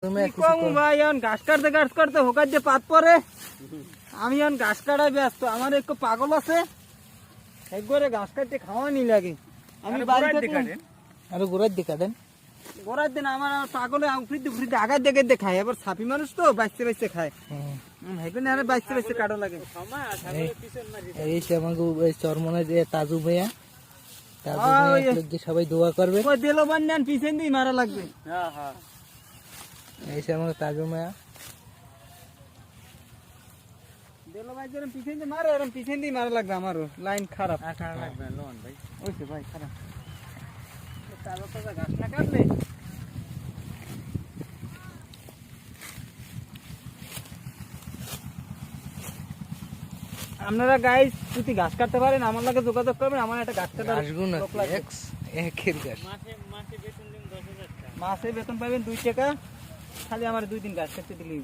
ভাই এখন ঘাস কাটতে হোকার দিয়ে পাত পরে আমি এখন ঘাস কাটায় ব্যস্ত। আমার একটু পাগল আছে, একবারে ঘাস কাটতে খাওয়ানি লাগে। আমি আরো গোড়ার দিকে কাটেন, গোড়ার দিন আমার পাগলে ফ্রিতে আগার দিকে খায়। এবার ছাপি মানুষ তো বাইসতে বাইসতে খায়, আরে বাইসতে বাইসতে কাটো লাগে। এই আমাকে চরমনে দিয়ে তাজু ভাইয়া সবাই দোয়া করবে, দিল বান্যান পিছন দিয়ে মারা লাগবে। এই আমাকে তাজু মায়া দিলো ভাই, যেরকম পিছন দিয়ে মারে এরকম পিছন দিয়ে মারা লাগবে। আমারও লাইন খারাপ লাগবে ভাই, ওইছে ভাই খারাপ। তাজা তাজা ঘাস না কাটলে আপনারা গাইস যদি ঘাস কাটতে পারেন আমার লাগে যোগাযোগ করবেন। আমার একটা ঘাস কাটার মাসে বেতন পাবেন 2 টাকা, খালি আমার 2 দিন ঘাস কাটতে দিলেই।